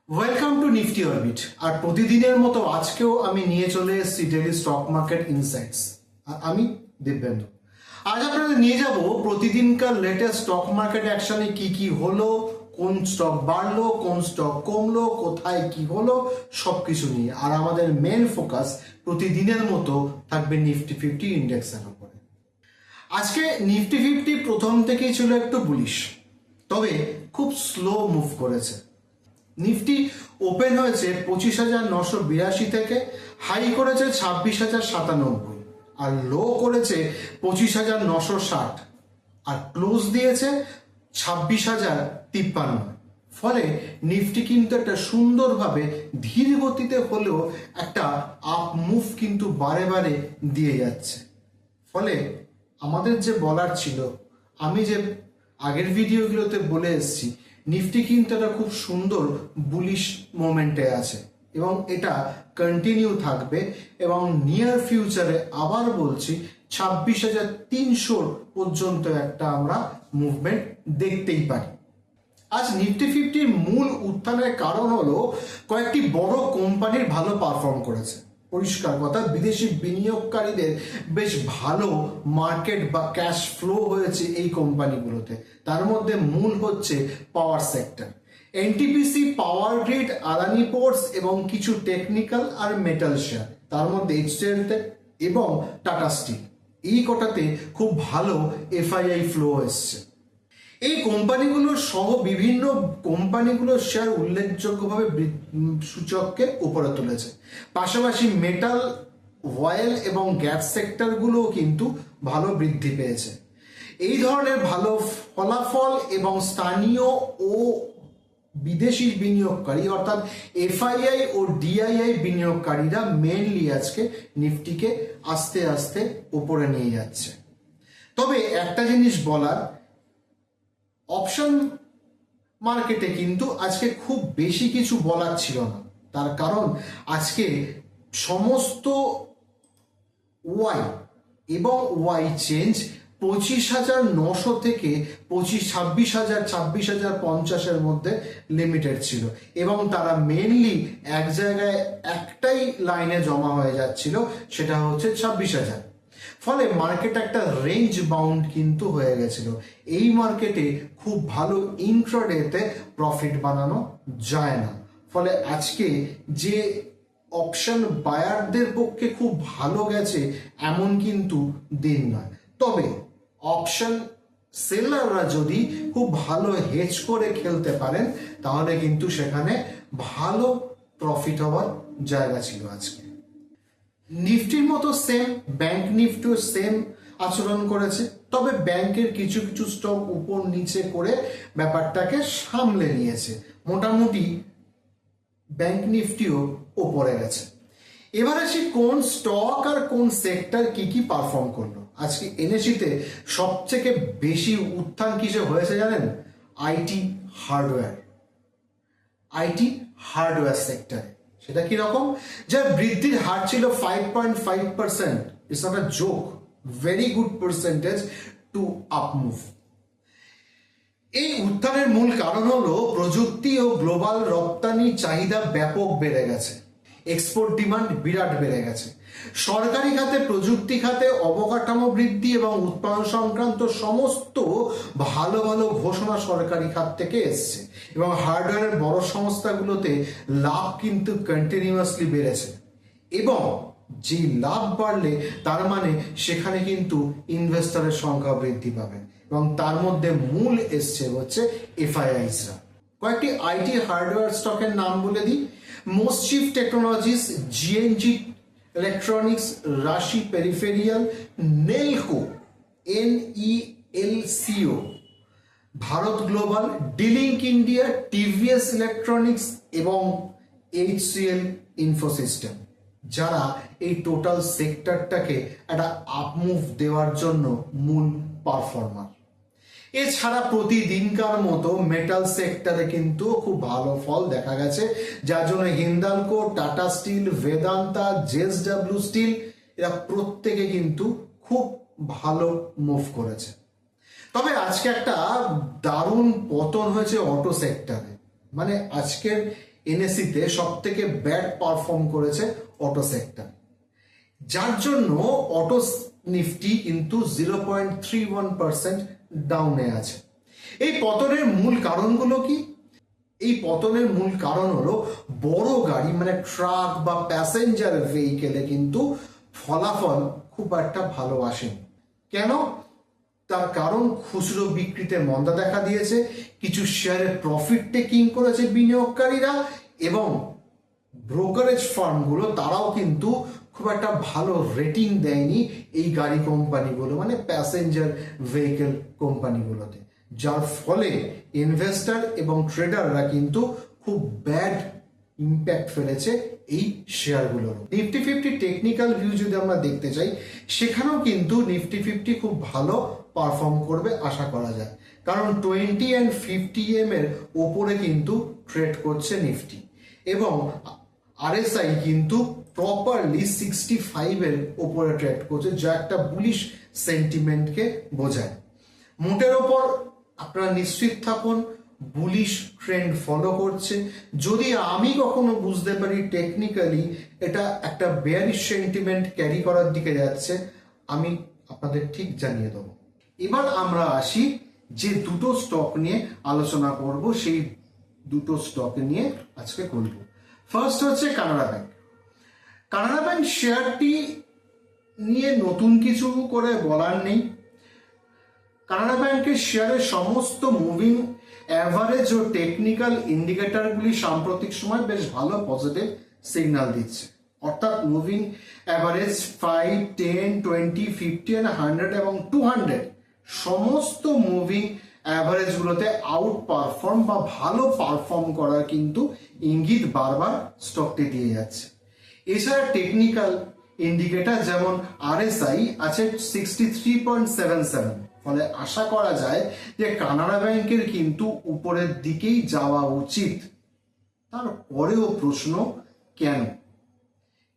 Welcome to Nifty Orbit. আর প্রতিদিনের মতো আজকেও আমি নিয়ে চলে এসেছি ডেইলি স্টক মার্কেট ইনসাইটস। আর আমি দিব্যেন্দু। আজ আপনাদের নিয়ে যাব প্রতিদিনকার লেটেস্ট স্টক মার্কেট অ্যাকশনে কি কি হলো, কোন স্টক বাড়লো, কোন স্টক কমলো, কোথায় কি হলো, সবকিছু নিয়ে। আর আমাদের মেন ফোকাস প্রতিদিনের মতো থাকবে নিফটি 50 ইন্ডেক্সের উপরে। আজকে নিফটি 50 প্রথম থেকেই ছিল একটু বুলিশ, তবে খুব স্লো মুভ করেছে। নিফটি ওপেন হয়েছে 25,982 থেকে, হাই করেছে 26,097 আর লো করেছে 25,960 আর ক্লোজ দিয়েছে 26,053। ফলে নিফটি কিন্তু একটা সুন্দরভাবে ধীর গতিতে হলেও একটা আপ মুভ কিন্তু বারে বারে দিয়ে যাচ্ছে। ফলে আমাদের যে বলার ছিল, আমি যে আগের ভিডিওগুলোতে বলে এসেছি, নিফটি কিন্তু একটা খুব সুন্দর বুলিশ মোমেন্টে আছে এবং এটা কন্টিনিউ থাকবে এবং নিয়ার ফিউচারে আবার বলছি 26,300 পর্যন্ত একটা আমরা মুভমেন্ট দেখতেই পারি। আজ নিফটি 50 মূল উত্থানের কারণ হলো কয়েকটি বড় কোম্পানির ভালো পারফর্ম করেছে। পরিষ্কার কথা, বিদেশি বিনিয়োগকারীদের বেশ ভালো মার্কেট বা ক্যাশ ফ্লো হয়েছে এই কোম্পানিগুলোতে। তার মধ্যে মূল হচ্ছে power sector, NTPC, power grid, Adani ports এবং কিছু টেকনিক্যাল আর মেটাল শেয়ার, তার মধ্যে এইচসিএল এবং টাটা স্টিল। এই কটাতে খুব ভালো এফআইআই ফ্লো এসছে। এই কোম্পানিগুলো সহ বিভিন্ন কোম্পানিগুলোর শেয়ার উল্লেখযোগ্যভাবে সূচককে উপরে তুলেছে। পাশাপাশি মেটাল, অয়েল এবং গ্যাস সেক্টরগুলোও কিন্তু ভালো বৃদ্ধি পেয়েছে। এই ধরনের ভালো ফলাফল এবং স্থানীয় ও বিদেশি বিনিয়োগকারী অর্থাৎ এফআইআই ও ডিআইআই বিনিয়োগকারীরা মেনলি আজকে নিফটিকে আস্তে আস্তে উপরে নিয়ে যাচ্ছে। তবে একটা জিনিস বলার, অপশন মার্কেটে কিন্তু আজকে খুব বেশি কিছু বলার ছিল না। তার কারণ আজকে সমস্ত ওয়াই এবং ওয়াই চেঞ্জ 25,900 থেকে 26,000, 26,050 মধ্যে লিমিটেড ছিল এবং তারা মেনলি এক জায়গায় একটাই লাইনে জমা হয়ে যাচ্ছিল, সেটা হচ্ছে 26,000। ফলে মার্কেট একটা রেঞ্জ বাউন্ড কিন্তু হয়ে গেছিল। এই মার্কেটে খুব ভালো ইন্ট্রাডেতে প্রফিট বানানো যায় না। ফলে আজকে যে অপশন বায়ারদের পক্ষে খুব ভালো গেছে এমন কিন্তু দিন নয়। তবে অপশন সেলাররা যদি খুব ভালো হেজ করে খেলতে পারেন তাহলে কিন্তু সেখানে ভালো প্রফিট হওয়ার জায়গা ছিল আজকে। নিফটির মতো সেম ব্যাংক নিফটিও সেম আচরণ করেছে, তবে ব্যাংকের কিছু কিছু স্টক উপর নিচে করে ব্যাপারটাকে সামলে নিয়েছে। মোটামুটি ব্যাংক নিফটিও ওপরে গেছে। এবার আসি কোন স্টক আর কোন সেক্টর কি কি পারফর্ম করলো। আজকে এনএসিতে সবথেকে বেশি উত্থান কিসে হয়েছে জানেন? আইটি হার্ডওয়্যার সেক্টরে। সেটা কি রকম? যার বৃদ্ধির হার ছিল 5.5%। It's not a joke, very good percentage to up move. এই উত্থানের মূল কারণ হলো প্রযুক্তি ও গ্লোবাল রপ্তানি চাহিদা ব্যাপক বেড়ে গেছে, এক্সপোর্ট ডিমান্ড বিরাট বেড়ে গেছে। সরকারি খাতে, প্রযুক্তি খাতে অবকাঠামো বৃদ্ধি এবং উৎপাদন সংক্রান্ত সমস্ত ভালো ভালো ঘোষণা সরকারি খাত থেকে এসছে এবং হার্ডওয়্যারের বড় সংস্থাগুলোতে লাভ কিন্তু কন্টিনিউয়াসলি বেড়েছে। এবং যে লাভ বাড়লে তার মানে সেখানে কিন্তু ইনভেস্টরের সংখ্যা বৃদ্ধি পাবে এবং তার মধ্যে মূল এসছে হচ্ছে এফআইআইসরা। কয়েকটি আইটি হার্ডওয়্যার স্টকের নাম বলে দিই। Moschip technologies, GNG electronics, Rashi peripheral, Nelco NELCO, Bharat global, D Link India, TVS electronics এবং HCL ইনফোসিস্টেম, যারা এই টোটাল সেক্টরটাকে একটা আপমুভ দেওয়ার জন্য মূল পারফর্মার। এছাড়া প্রতিদিনকার মতো মেটাল সেক্টরে কিন্তু খুব ভালো ফল দেখা গেছে, যার জন্য Hindalco, Tata steel, Vedanta, JSW steel এরা প্রত্যেকে কিন্তু খুব ভালো মুভ করেছে। তবে আজকে একটা দারুণ পতন হয়েছে অটো সেক্টরে। মানে আজকের এনএসসিতে সব থেকে ব্যাড পারফর্ম করেছে অটো সেক্টর, যার জন্য অটো নিফটি কিন্তু 0.31% ডাউনে আছে। এই পতনের মূল কারণগুলো কি? এই পতনের মূল কারণ হলো বড় গাড়ি মানে ট্রাক বা প্যাসেঞ্জার ভেহিকেলে কিন্তু ফলাফল খুব একটা ভালো আসেনি। কেন? তার কারণ খুচরো বিক্রিতে মন্দা দেখা দিয়েছে, কিছু শেয়ারে প্রফিট টেকিং করেছে বিনিয়োগকারীরা, এবং ব্রোকারেজ ফার্মগুলো তারাও কিন্তু খুব একটা ভালো রেটিং দেয়নি এই গাড়ি কোম্পানিগুলো মানে প্যাসেঞ্জার ভেহিকেল কোম্পানিগুলোতে, যার ফলে ইনভেস্টর এবং ট্রেডাররা কিন্তু খুব ব্যাড ইম্প্যাক্ট ফেলেছে এই শেয়ারগুলোর। নিফটি ফিফটি টেকনিক্যাল ভিউ যদি আমরা দেখতে চাই, সেখানেও কিন্তু নিফটি ফিফটি খুব ভালো পারফর্ম করবে আশা করা যায়, কারণ 20 and 50 এর ওপরে কিন্তু ট্রেড করছে নিফটি, এবং আরএসআই কিন্তু প্রপারলি 65 এর ওপরে ট্রেড করছে, যা একটা বুলিশ সেন্টিমেন্টকে বোঝায়। মোটের ওপর আপনারা নিশ্চিত থাকুন বুলিশ ট্রেন্ড ফলো করছে। যদি আমি কখনো বুঝতে পারি টেকনিক্যালি এটা একটা বেয়ারিশ সেন্টিমেন্ট ক্যারি করার দিকে যাচ্ছে, আমি আপনাদের ঠিক জানিয়ে দেবো। এবার আমরা আসি যে দুটো স্টক নিয়ে আলোচনা করব, সেই দুটো স্টক নিয়ে আজকে করব। ফার্স্ট হচ্ছে কানাড়া ব্যাংক। কানাড়া ব্যাংক শেয়ারটি নিয়ে নতুন কিছু করে বলার নেই। কানাড়া ব্যাংকের শেয়ারের সমস্ত মুভিং অ্যাভারেজ ও টেকনিক্যাল ইন্ডিকেটরগুলি সাম্প্রতিক সময় বেশ ভালো পজিটিভ সিগন্যাল দিচ্ছে, অর্থাৎ মুভিং অ্যাভারেজ 5, 10, 20, 50 and 100 এবং 200 সমস্ত মুভিং অ্যাভারেজগুলোতে আউট পারফর্ম বা ভালো পারফর্ম করার কিন্তু ইঙ্গিত বারবার স্টকটি দিয়ে যাচ্ছে। এছাড়া টেকনিক্যাল ইন্ডিকেটর যেমন আরএসআই আছে 63.77, ফলে আশা করা যায় যে কানাড়া ব্যাংকের কিন্তু উপরের দিকেই যাওয়া উচিত। তারপরেও প্রশ্ন, কেন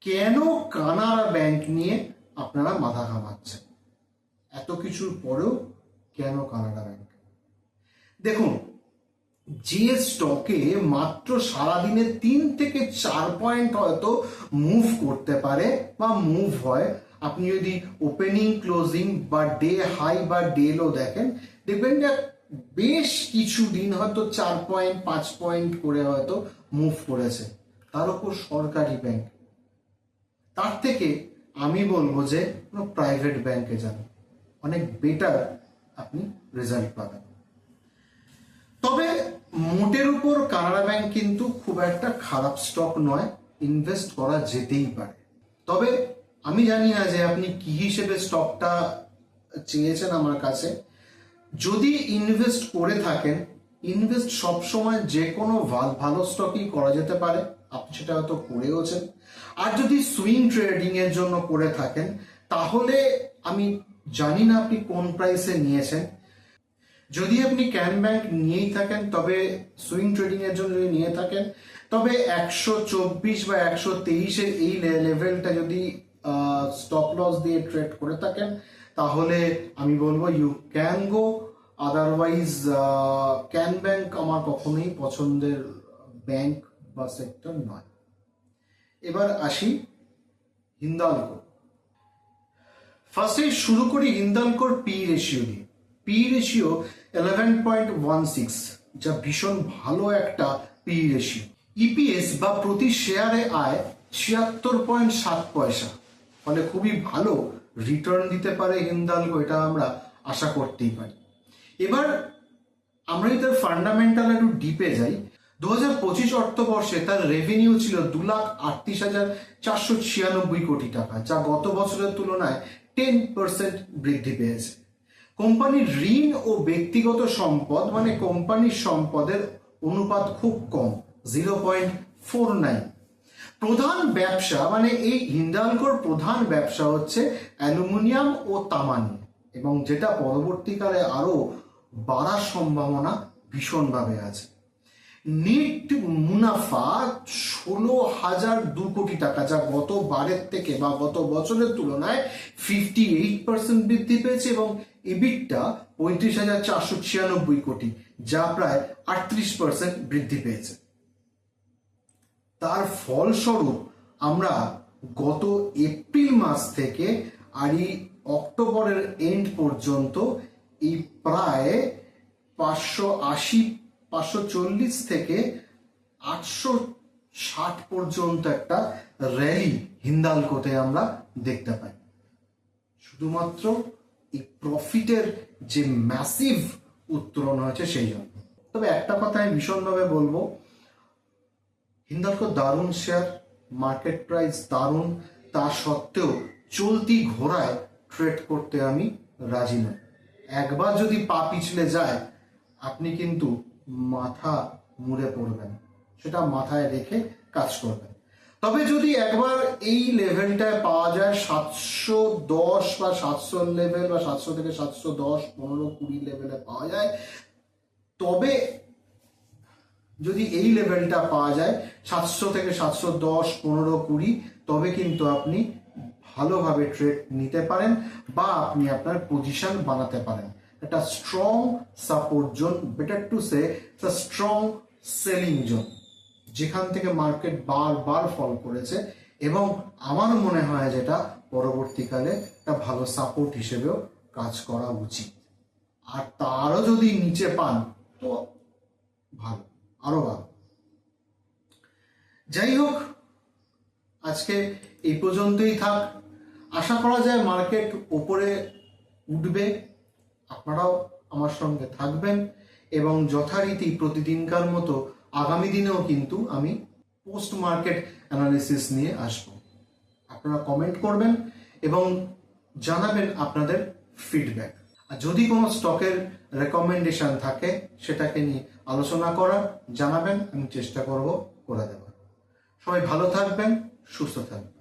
কেন কানাড়া ব্যাংক নিয়ে আপনারা মাথা ঘামাচ্ছেন? এত কিছুর পরেও কেন কানাড়া ব্যাংক? দেখুন, যে স্টকে মাত্র সারাদিনে 3 থেকে 4 পয়েন্ট হয়তো মুভ করতে পারে বা মুভ হয়, আপনি যদি ওপেনিং ক্লোজিং বা ডে হাই বা ডে লো দেখেন, দেখবেন যে বেশ কিছু দিন হয়তো 4 পয়েন্ট 5 পয়েন্ট করে হয়তো মুভ করেছে, তার উপর সরকারি ব্যাংক। তার থেকে আমি বলবো যে কোনো প্রাইভেট ব্যাংকে যান, অনেক বেটার আপনি রেজাল্ট পাবেন। তবে মোটের উপর কানাড়া ব্যাংক কিন্তু খুব একটা খারাপ স্টক নয়, ইনভেস্ট করা যেতেই পারে। তবে আমি জানি না যে আপনি কি হিসেবে স্টকটা চেয়েছেন আমার কাছে। যদি ইনভেস্ট করে থাকেন, ইনভেস্ট সবসময় যে কোনো ভালো স্টকই করা যেতে পারে, আপনি সেটা হয়তো করেওছেন। আর যদি সুইং ট্রেডিং এর জন্য করে থাকেন, তাহলে আমি জানি না আপনি কোন প্রাইসে নিয়েছেন। যদি আপনি ক্যান ব্যাংক নিয়েই থাকেন, তবে সুইং ট্রেডিং এর জন্য যদি নিয়ে থাকেন, তবে 124 বা 123 এর এই লেভেলটা যদি স্টপ লস দিয়ে ট্রেড করে থাকেন, তাহলে আমি বলবো you can go. Otherwise can bank আমার কখনোই পছন্দের ব্যাংক বা সেক্টর নয়। এবার আসি হিন্দালকো। ফার্স্টে শুরু করি হিন্দালকোর পি রেশিও দিয়ে। পি রেশিও 11.16, যা ভীষণ ভালো একটা পি রেশিও। ইপিএস বা প্রতি শেয়ারে আয় 76.7 পয়সা, ফলে খুবই ভালো রিটার্ন দিতে পারে হিন্দালকো, এটা আমরা আশা করতেই পারি। এবার আমরা যদি তার ফান্ডামেন্টাল একটু ডিপে যাই, 2025 অর্থবর্ষে তার রেভিনিউ ছিল 2,38,496 কোটি টাকা, যা গত বছরের তুলনায় 10% বৃদ্ধি পেয়েছে। কোম্পানির ঋণ ও ব্যক্তিগত সম্পদ মানে কোম্পানির সম্পদের অনুপাত খুব কম, 0.49। প্রধান ব্যবসা মানে এই হিন্দালকোর প্রধান ব্যবসা হচ্ছে অ্যালুমিনিয়াম ও তামা নিয়ে, এবং যেটা পরবর্তীকালে আরো বাড়ার সম্ভাবনা ভীষণভাবে আছে। নেট মুনাফা 16,002 কোটি টাকা, যা গতবারের থেকে বা গত বছরের তুলনায় 58% বৃদ্ধি পেয়েছে, এবং ইবিটটা 35,496 কোটি, যা প্রায় 38% বৃদ্ধি পেয়েছে। তার ফলস্বরূপ আমরা গত এপ্রিল মাস থেকে আর এই অক্টোবরের এন্ড পর্যন্ত এই প্রায় 580 540 থেকে 860 পর্যন্ত একটা র্যালি হিন্দালকোতে আমরা দেখতে পাই, শুধুমাত্র এই প্রফিটের যে ম্যাসিভ উত্তরণ হয়েছে সেই জন্য। তবে একটা কথা আমি ভীষণভাবে বলবো, হিন্দালকো দারুণ শেয়ার, মার্কেট প্রাইস দারুণ, তা সত্ত্বেও চলতি ঘোড়ায় ট্রেড করতে আমি রাজি নই। একবার যদি পা পিছলে যায় আপনি কিন্তু মাথা মুড়ে পড়বেন, সেটা মাথায় রেখে কাজ করবেন। তবে যদি একবার এই লেভেলটায় পাওয়া যায় 710 বা 700 লেভেল বা 700 থেকে 710, 15, 20 লেভেলে পাওয়া যায়, তবে যদি এই লেভেলটা পাওয়া যায় 700 থেকে 710, 15, 20, তবে কিন্তু আপনি ভালোভাবে ট্রেড নিতে পারেন বা আপনি আপনার পজিশন বানাতে পারেন। একটা strong support zone, better to say strong selling zone, যেখান থেকে মার্কেট বারবার ফল করেছে এবং আমার মনে হয় যেটা পরবর্তীকালে একটা ভালো সাপোর্ট হিসেবেও কাজ করা উচিত। আর তারও যদি নিচে পান তো ভালো, আরো ভালো। যাই হোক, আজকে এই পর্যন্তই থাক। আশা করা যায় মার্কেট উপরে উঠবে, আপনারাও আমার সঙ্গে থাকবেন এবং যথারীতি প্রতিদিনকার মতো আগামী দিনেও কিন্তু আমি পোস্ট মার্কেট অ্যানালিসিস নিয়ে আসব। আপনারা কমেন্ট করবেন এবং জানাবেন আপনাদের ফিডব্যাক। আর যদি কোনো স্টকের রেকমেন্ডেশন থাকে সেটাকে নিয়ে আলোচনা করার জানাবেন, আমি চেষ্টা করব করে দেওয়ার। সবাই ভালো থাকবেন, সুস্থ থাকবেন।